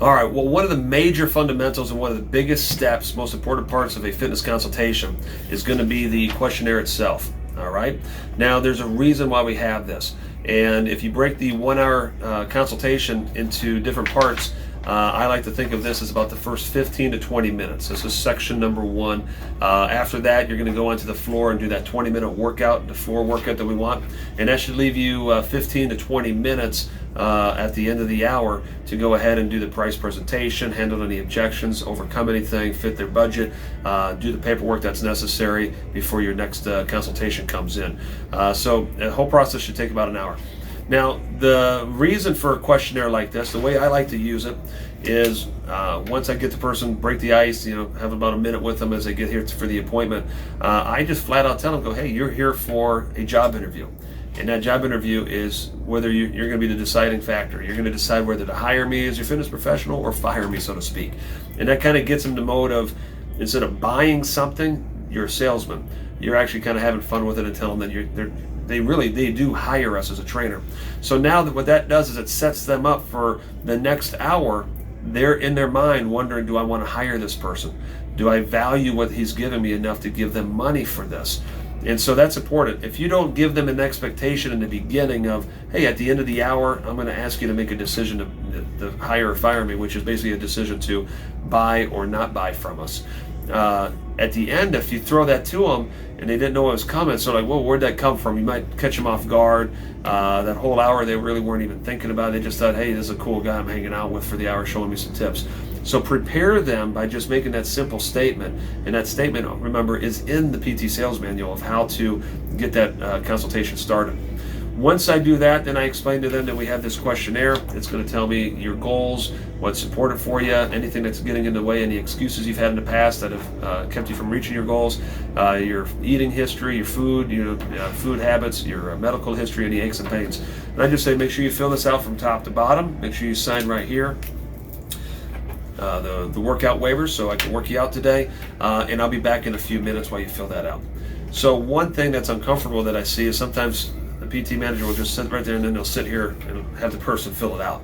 All right, well, one of the major fundamentals and one of the biggest steps, most important parts of a fitness consultation is going to be the questionnaire itself. All right, now there's a reason why we have this. And if you break the 1 hour consultation into different parts, I like to think of this as about the first 15 to 20 minutes. This is section number 1. After that, you're going to go onto the floor and do that 20-minute workout, the floor workout that we want. And that should leave you 15 to 20 minutes at the end of the hour to go ahead and do the price presentation, handle any objections, overcome anything, fit their budget, do the paperwork that's necessary before your next consultation comes in. So the whole process should take about an hour. Now, the reason for a questionnaire like this, the way I like to use it, is once I get the person, break the ice, have about a minute with them as they get here for the appointment, I just flat out tell them, go, hey, you're here for a job interview. And that job interview is whether you're going to be the deciding factor. You're going to decide whether to hire me as your fitness professional or fire me, so to speak. And that kind of gets them to the mode of, instead of buying something, you're a salesman. You're actually kind of having fun with it and telling them that they do hire us as a trainer. So now what that does is it sets them up for the next hour. They're in their mind wondering, do I want to hire this person? Do I value what he's giving me enough to give them money for this? And so that's important. If you don't give them an expectation in the beginning of, hey, at the end of the hour, I'm going to ask you to make a decision to hire or fire me, which is basically a decision to buy or not buy from us. At the end, if you throw that to them and they didn't know it was coming, so like, well, where'd that come from? You might catch them off guard. That whole hour, they really weren't even thinking about it. They just thought, hey, this is a cool guy I'm hanging out with for the hour, showing me some tips. So prepare them by just making that simple statement. And that statement, remember, is in the PT sales manual of how to get that consultation started. Once I do that, then I explain to them that we have this questionnaire. It's going to tell me your goals, what's important for you, anything that's getting in the way, any excuses you've had in the past that have kept you from reaching your goals, your eating history, your food, food habits, your medical history, any aches and pains. And I just say, make sure you fill this out from top to bottom. Make sure you sign right here. The workout waivers, so I can work you out today, and I'll be back in a few minutes while you fill that out. So one thing that's uncomfortable that I see is sometimes the PT manager will just sit right there and then they'll sit here and have the person fill it out,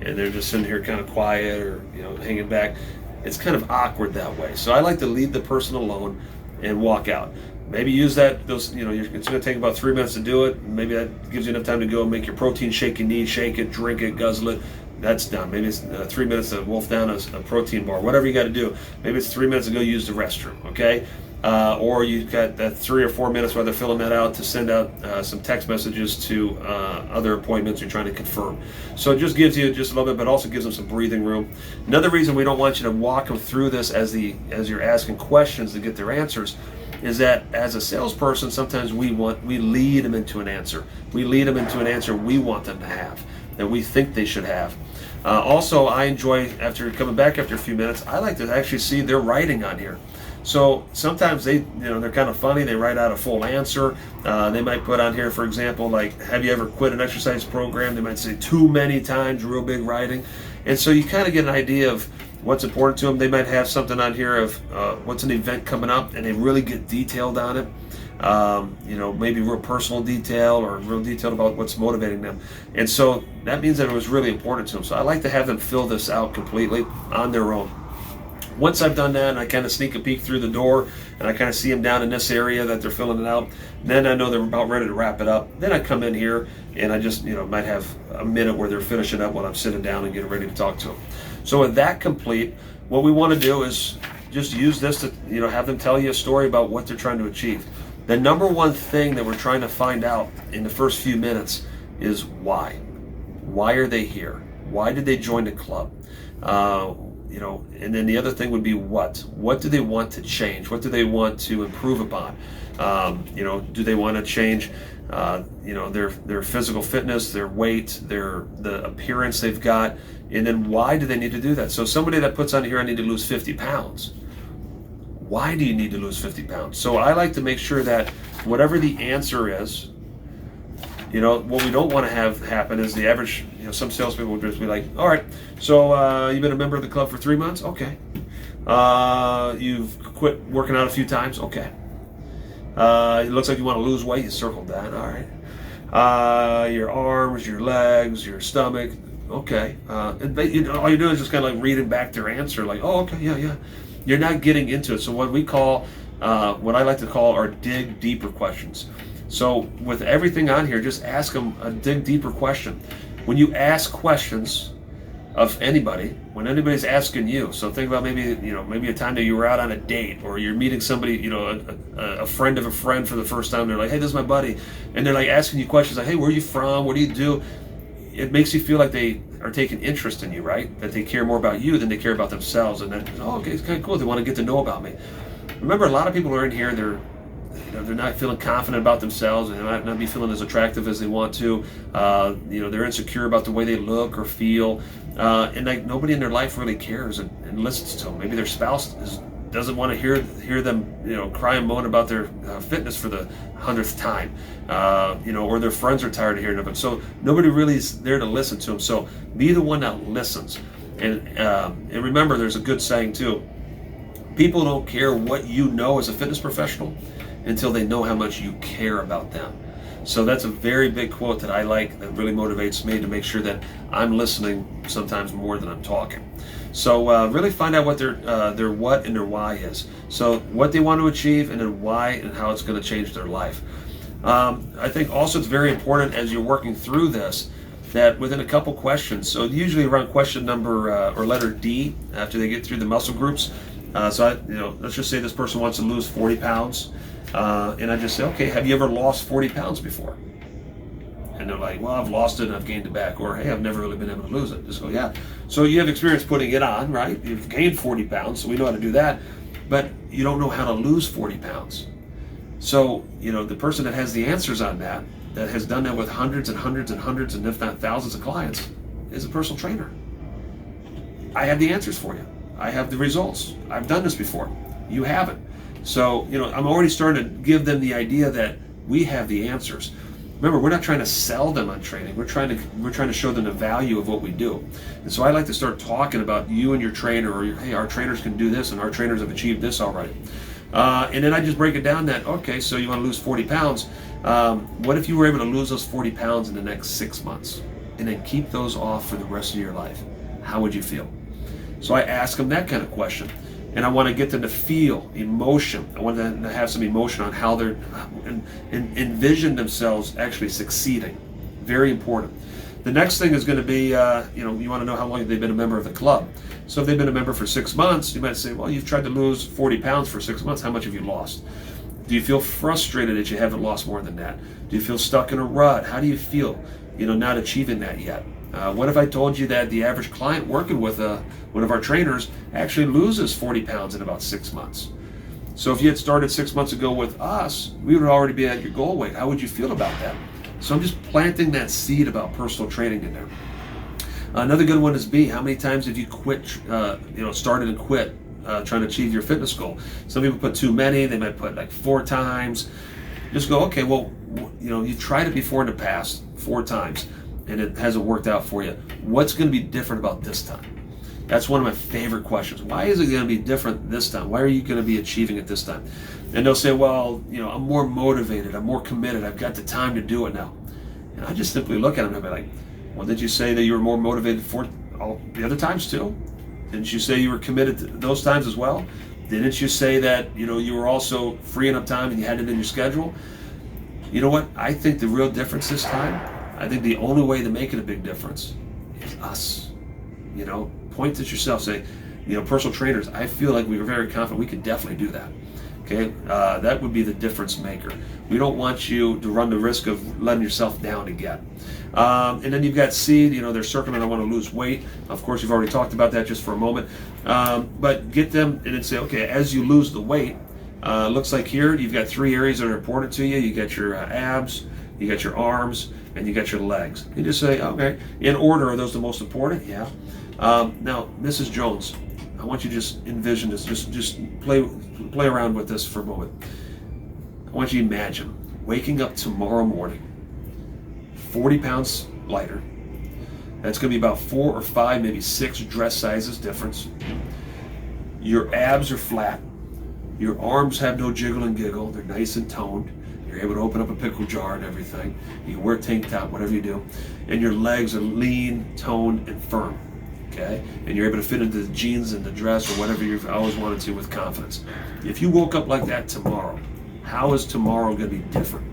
and they're just sitting here kind of quiet or hanging back. It's kind of awkward that way. So I like to leave the person alone and walk out. Maybe use it's going to take about 3 minutes to do it. Maybe that gives you enough time to go and make your protein shake you need, shake it, drink it, guzzle it. That's done. Maybe it's 3 minutes to wolf down a protein bar, whatever you got to do. Maybe it's 3 minutes to go use the restroom, okay? Or you've got that 3 or 4 minutes while they're filling that out to send out some text messages to other appointments you're trying to confirm. So it just gives you just a little bit, but also gives them some breathing room. Another reason we don't want you to walk them through this as you're asking questions to get their answers is that as a salesperson, sometimes we lead them into an answer. We lead them into an answer we want them to have, that we think they should have. Also, I enjoy, after coming back after a few minutes, I like to actually see their writing on here. So sometimes they're kind of funny. They write out a full answer. They might put on here, for example, like, have you ever quit an exercise program? They might say too many times, real big writing. And so you kind of get an idea of what's important to them. They might have something on here of what's an event coming up, and they really get detailed on it. Maybe real personal detail or real detail about what's motivating them. And so that means that it was really important to them. So I like to have them fill this out completely on their own. Once I've done that and I kind of sneak a peek through the door and I kind of see them down in this area that they're filling it out, then I know they're about ready to wrap it up. Then I come in here and I just, might have a minute where they're finishing up while I'm sitting down and getting ready to talk to them. So with that complete, what we want to do is just use this to, have them tell you a story about what they're trying to achieve. The number one thing that we're trying to find out in the first few minutes is why. Why are they here? Why did they join the club? And then the other thing would be what? What do they want to change? What do they want to improve upon? Do they want to change, their physical fitness, their weight, the appearance they've got? And then why do they need to do that? So somebody that puts on here, I need to lose 50 pounds. Why do you need to lose 50 pounds? So I like to make sure that whatever the answer is, what we don't want to have happen is the average, some salespeople would just be like, all right, so you've been a member of the club for 3 months? Okay. You've quit working out a few times? Okay. It looks like you want to lose weight. You circled that. All right. Your arms, your legs, your stomach. okay. And all you're doing is just kind of like reading back their answer, like, oh, okay, yeah. You're not getting into it. So what we call, what I like to call our dig deeper questions. So with everything on here, just ask them a dig deeper question. When you ask questions of anybody, when anybody's asking you, so think about maybe a time that you were out on a date, or you're meeting somebody, a friend of a friend for the first time. They're like, hey, this is my buddy, and they're like asking you questions like, hey, where are you from? What do you do? It makes you feel like they are taking interest in you, right? That they care more about you than they care about themselves, and then, oh, okay, it's kind of cool. They want to get to know about me. Remember, a lot of people are in here. They're not feeling confident about themselves, and they might not be feeling as attractive as they want to. They're insecure about the way they look or feel, and like nobody in their life really cares and listens to them. Maybe their spouse doesn't want to hear them, cry and moan about their fitness for the 100th time, or their friends are tired of hearing of it. So nobody really is there to listen to them. So be the one that listens, and remember, there's a good saying too. People don't care what you know as a fitness professional until they know how much you care about them. So that's a very big quote that I like, that really motivates me to make sure that I'm listening sometimes more than I'm talking. So really find out what their what and their why is. So what they want to achieve, and then why and how it's going to change their life. I think also it's very important as you're working through this that within a couple questions, so usually around question number or letter D, after they get through the muscle groups, let's just say this person wants to lose 40 pounds. And I just say, okay, have you ever lost 40 pounds before? And they're like, well, I've lost it and I've gained it back. Or, hey, I've never really been able to lose it. Just go, yeah. So you have experience putting it on, right? You've gained 40 pounds, so we know how to do that. But you don't know how to lose 40 pounds. So, the person that has the answers on that has done that with hundreds and hundreds and hundreds and if not thousands of clients, is a personal trainer. I have the answers for you. I have the results. I've done this before. You haven't. So, I'm already starting to give them the idea that we have the answers. Remember, we're not trying to sell them on training. We're trying to show them the value of what we do. And so I like to start talking about you and your trainer, or hey, our trainers can do this, and our trainers have achieved this already. And then I just break it down that, okay, so you want to lose 40 pounds. What if you were able to lose those 40 pounds in the next 6 months, and then keep those off for the rest of your life? How would you feel? So I ask them that kind of question. And I want to get them to feel emotion. I want them to have some emotion on how they're envision themselves actually succeeding. Very important. The next thing is going to be, you want to know how long they've been a member of the club. So if they've been a member for 6 months, you might say, well, you've tried to lose 40 pounds for 6 months. How much have you lost? Do you feel frustrated that you haven't lost more than that? Do you feel stuck in a rut? How do you feel, not achieving that yet? What if I told you that the average client working with one of our trainers actually loses 40 pounds in about 6 months? So if you had started 6 months ago with us, we would already be at your goal weight. How would you feel about that? So I'm just planting that seed about personal training in there. Another good one is B. How many times have you started and quit trying to achieve your fitness goal? Some people put too many. They might put like 4 times. Just go, okay, well, you tried it before in the past 4 times. And it hasn't worked out for you. What's going to be different about this time? That's one of my favorite questions. Why is it going to be different this time? Why are you going to be achieving it this time? And they'll say, well, I'm more motivated. I'm more committed. I've got the time to do it now. And I just simply look at them and be like, well, did you say that you were more motivated for all the other times too? Didn't you say you were committed to those times as well? Didn't you say that, you were also freeing up time and you had it in your schedule? You know what? I think the real difference this time, I think the only way to make it a big difference is us. Point at yourself, say, personal trainers, I feel like we were very confident we could definitely do that. Okay, that would be the difference maker. We don't want you to run the risk of letting yourself down again. And then you've got C, they're circling, I want to lose weight. Of course, you've already talked about that just for a moment. But get them and then say, okay, as you lose the weight, looks like here you've got 3 areas that are important to you. You got your abs, you got your arms, and you got your legs. You just say, okay, in order, are those the most important? Yeah. Now, Mrs. Jones, I want you to just envision this. Just play around with this for a moment. I want you to imagine waking up tomorrow morning, 40 pounds lighter. That's going to be about 4 or 5, maybe 6 dress sizes difference. Your abs are flat. Your arms have no jiggle and giggle. They're nice and toned. You're able to open up a pickle jar and everything. You can wear a tank top, whatever you do. And your legs are lean, toned, and firm. Okay? And you're able to fit into the jeans and the dress or whatever you've always wanted to with confidence. If you woke up like that tomorrow, how is tomorrow going to be different?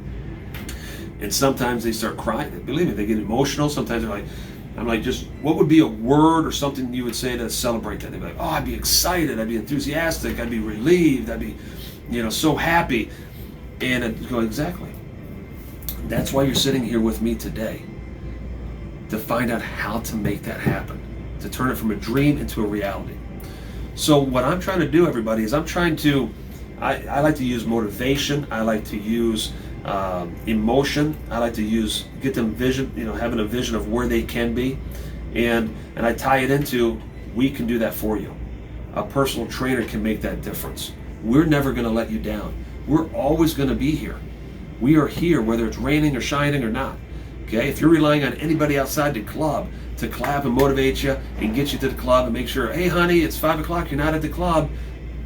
And sometimes they start crying. Believe me, they get emotional. Sometimes they're like, I'm like, just what would be a word or something you would say to celebrate that? They'd be like, oh, I'd be excited. I'd be enthusiastic. I'd be relieved. I'd be, so happy. And I'd go, exactly. That's why you're sitting here with me today, to find out how to make that happen, to turn it from a dream into a reality. So what I'm trying to do, everybody, is I like to use motivation. I like to use emotion. I like to get them vision, having a vision of where they can be. And I tie it into, we can do that for you. A personal trainer can make that difference. We're never going to let you down. We're always going to be here. We are here whether it's raining or shining or not. Okay? If you're relying on anybody outside the club to clap and motivate you and get you to the club and make sure, hey honey, it's 5 o'clock, you're not at the club,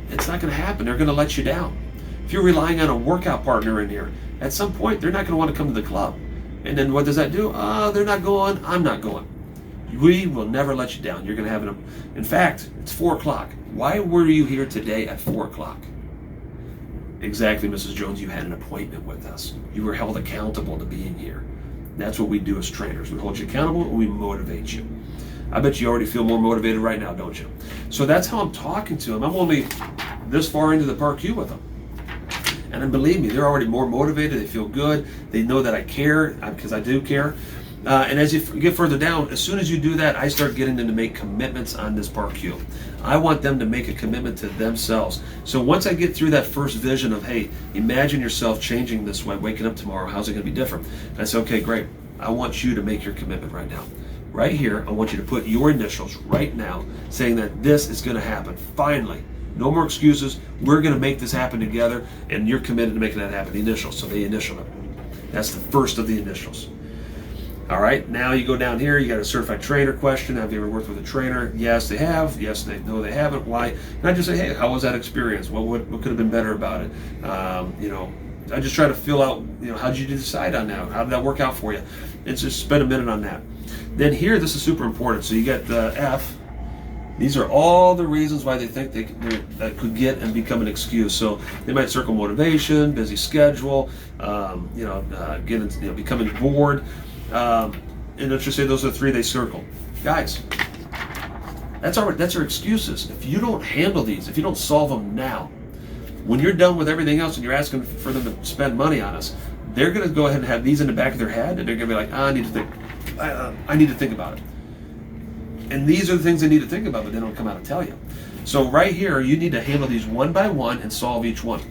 it's not going to happen. They're going to let you down. If you're relying on a workout partner in here, at some point they're not going to want to come to the club. And then what does that do? They're not going, I'm not going. We will never let you down. You're going to have them. In fact, it's 4 o'clock. Why were you here today at 4 o'clock? Exactly, Mrs. Jones, you had an appointment with us. You were held accountable to being here. That's what we do as trainers. We hold you accountable and we motivate you. I bet you already feel more motivated right now, don't you? So that's how I'm talking to them. I'm only this far into the ParQ with them. And then believe me, they're already more motivated. They feel good. They know that I care, because I do care. And as you get further down, as soon as you do that, I start getting them to make commitments on this ParQ. I want them to make a commitment to themselves. So once I get through that first vision of, hey, imagine yourself changing this way, waking up tomorrow, how's it going to be different? And I say, okay, great. I want you to make your commitment right now. Right here, I want you to put your initials right now, saying that this is going to happen. Finally, no more excuses. We're going to make this happen together, and you're committed to making that happen. The initials, so they initial it. That's the first of the initials. All right, now you go down here, you got a certified trainer question. Have you ever worked with a trainer? Yes, they have. Yes, they know they haven't. Why? And I just say, hey, how was that experience? What could have been better about it? I just try to fill out, how did you decide on that? How did that work out for you? And just spend a minute on that. Then here, this is super important. So you get the F. These are all the reasons why they think that could get and become an excuse. So they might circle motivation, busy schedule, becoming bored. And let's just say those are the 3 they circle. Guys, that's our excuses. If you don't handle these, if you don't solve them now, when you're done with everything else and you're asking for them to spend money on us, they're going to go ahead and have these in the back of their head, and they're going to be like, I need to think about it. And these are the things they need to think about, but they don't come out and tell you. So right here, you need to handle these one by one and solve each one.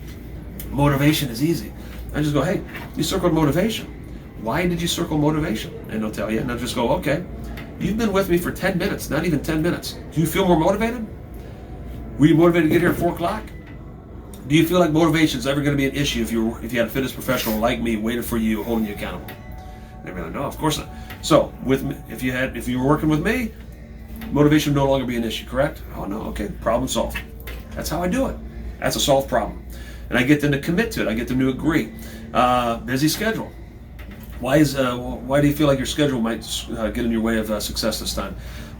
Motivation is easy. I just go, hey, you circled motivation. Why did you circle motivation? And they'll tell you, and I'll just go, okay, you've been with me for 10 minutes, not even 10 minutes. Do you feel more motivated? Were you motivated to get here at 4 o'clock? Do you feel like motivation is ever going to be an issue if you had a fitness professional like me waiting for you, holding you accountable? And they're like, no, of course not. So with me, if you were working with me, motivation would no longer be an issue, correct? Oh no, okay, problem solved. That's how I do it. That's a solved problem. And I get them to commit to it. I get them to agree. Busy schedule. Why do you feel like your schedule might get in your way of success this time?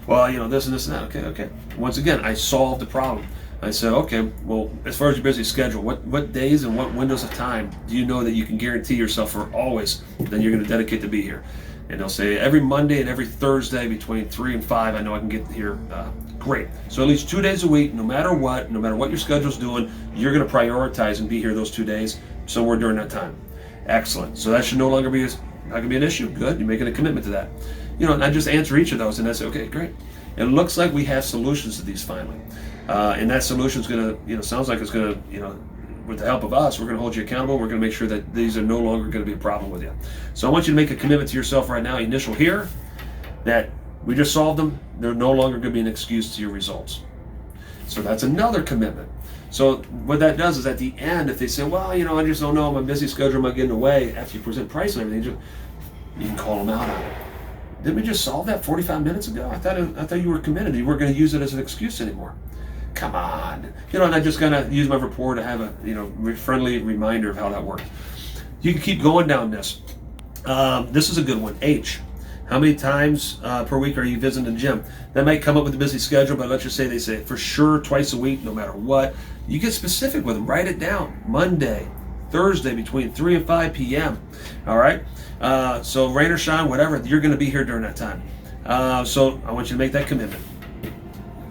Well, this and this and that. Okay. Once again, I solved the problem. I said, okay, well, as far as your busy schedule, what days and what windows of time do you know that you can guarantee yourself for always that you're going to dedicate to be here? And they'll say every Monday and every Thursday between 3 and 5, I know I can get here. Great. So at least 2 days a week, no matter what your schedule's doing, you're going to prioritize and be here those 2 days somewhere during that time. Excellent. So that should no longer be not going to be an issue. Good. You're making a commitment to that. And I just answer each of those, and I say, okay, great. It looks like we have solutions to these finally. And that solution is going to, sounds like it's going to, with the help of us, we're going to hold you accountable. We're going to make sure that these are no longer going to be a problem with you. So I want you to make a commitment to yourself right now, initial here, that we just solved them. They're no longer going to be an excuse to your results. So that's another commitment. So what that does is at the end, if they say, well, I just don't know, my busy schedule might get in the way, after you present price and everything, you can call them out on it. Didn't we just solve that 45 minutes ago? I thought you were committed. You weren't going to use it as an excuse anymore. Come on. And I'm just going to use my rapport to have a friendly reminder of how that worked. You can keep going down this. This is a good one. H. How many times per week are you visiting the gym? That might come up with a busy schedule, but let's just say they say for sure twice a week, no matter what. You get specific with them. Write it down. Monday, Thursday, between 3 and 5 p.m. All right? So rain or shine, whatever, you're going to be here during that time. So I want you to make that commitment.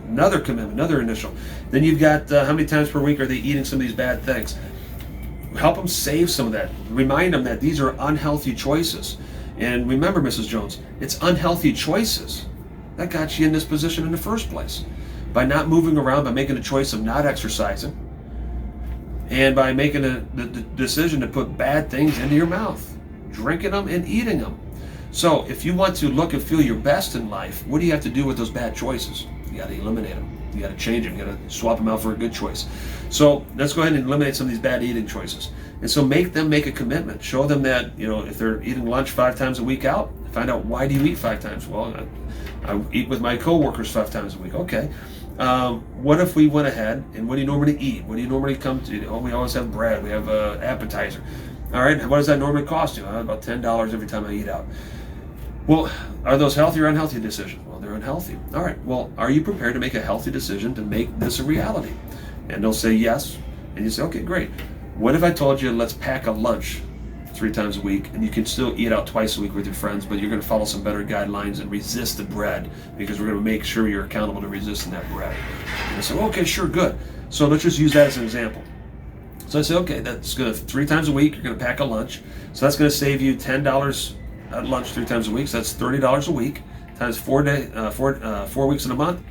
Another commitment, another initial. Then you've got how many times per week are they eating some of these bad things? Help them save some of that. Remind them that these are unhealthy choices. And remember, Mrs. Jones, it's unhealthy choices that got you in this position in the first place. By not moving around, by making a choice of not exercising, and by making the decision to put bad things into your mouth, drinking them and eating them. So if you want to look and feel your best in life, what do you have to do with those bad choices? You got to eliminate them. You got to change them. You got to swap them out for a good choice. So let's go ahead and eliminate some of these bad eating choices. And so make them make a commitment. Show them that, if they're eating lunch 5 times a week out, find out, why do you eat 5 times? Well, I eat with my coworkers 5 times a week. Okay. What if we went ahead and what do you normally eat? What do you normally come to? Oh, we always have bread. We have an appetizer. All right. What does that normally cost you? About $10 every time I eat out. Well, are those healthy or unhealthy decisions? Well, they're unhealthy. All right. Well, are you prepared to make a healthy decision to make this a reality? And they'll say yes. And you say, okay, great. What if I told you, let's pack a lunch 3 times a week, and you can still eat out twice a week with your friends, but you're going to follow some better guidelines and resist the bread, because we're going to make sure you're accountable to resisting that bread. And they say, okay, sure, good. So let's just use that as an example. So I say, okay, that's going to 3 times a week, you're going to pack a lunch. So that's going to save you $10 at lunch 3 times a week. So that's $30 a week times 4 weeks in a month.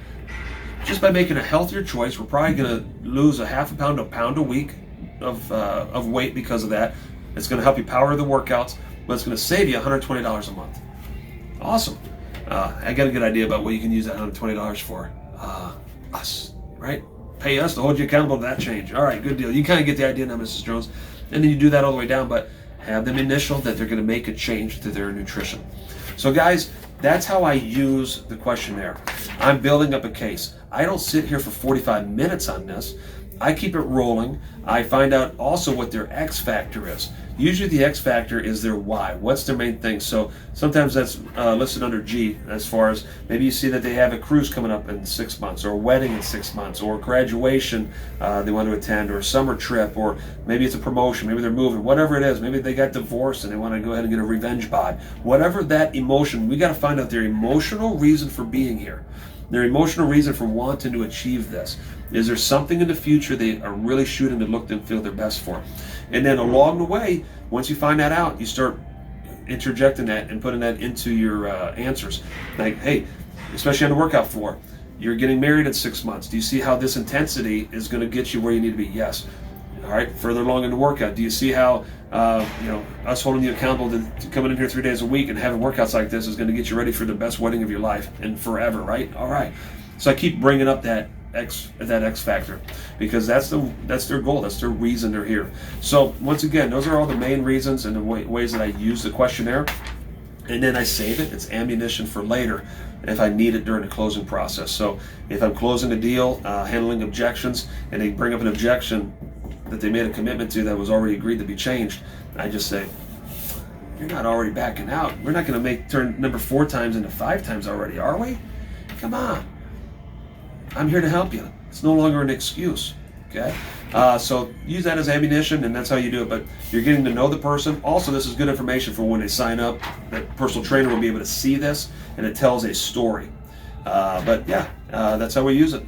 Just by making a healthier choice, we're probably going to lose a half a pound to a pound a week of weight because of that. It's going to help you power the workouts, but it's going to save you $120 a month. Awesome. I got a good idea about what you can use that $120 for. Us, right? Pay us to hold you accountable to that change. All right, good deal. You kind of get the idea now, Mrs. Jones. And then you do that all the way down, but have them initial that they're going to make a change to their nutrition. So guys, that's how I use the questionnaire. I'm building up a case. I don't sit here for 45 minutes on this. I keep it rolling. I find out also what their X factor is. Usually the X factor is their why. What's their main thing? So sometimes that's listed under G, as far as maybe you see that they have a cruise coming up in 6 months, or a wedding in 6 months, or graduation they want to attend, or a summer trip, or maybe it's a promotion, maybe they're moving, whatever it is. Maybe they got divorced and they want to go ahead and get a revenge bod. Whatever that emotion, we got to find out their emotional reason for being here. Their emotional reason for wanting to achieve this. Is there something in the future they are really shooting to look and feel their best for? And then along the way, once you find that out, you start interjecting that and putting that into your answers. Like, hey, especially on the workout floor, you're getting married in 6 months. Do you see how this intensity is going to get you where you need to be? Yes. All right, further along in the workout, do you see how us holding you accountable to coming in here 3 days a week and having workouts like this is going to get you ready for the best wedding of your life and forever, right? All right. So I keep bringing up that X factor, because that's their goal, that's their reason they're here. So once again, those are all the main reasons and the ways that I use the questionnaire, and then I save it. It's ammunition for later if I need it during the closing process. So if I'm closing a deal, handling objections, and they bring up an objection that they made a commitment to that was already agreed to be changed, I just say, you're not already backing out. We're not going to turn number 4 times into 5 times already, are we? Come on. I'm here to help you. It's no longer an excuse. Okay? So use that as ammunition, and that's how you do it. But you're getting to know the person. Also, this is good information for when they sign up. That personal trainer will be able to see this, and it tells a story. But yeah, that's how we use it.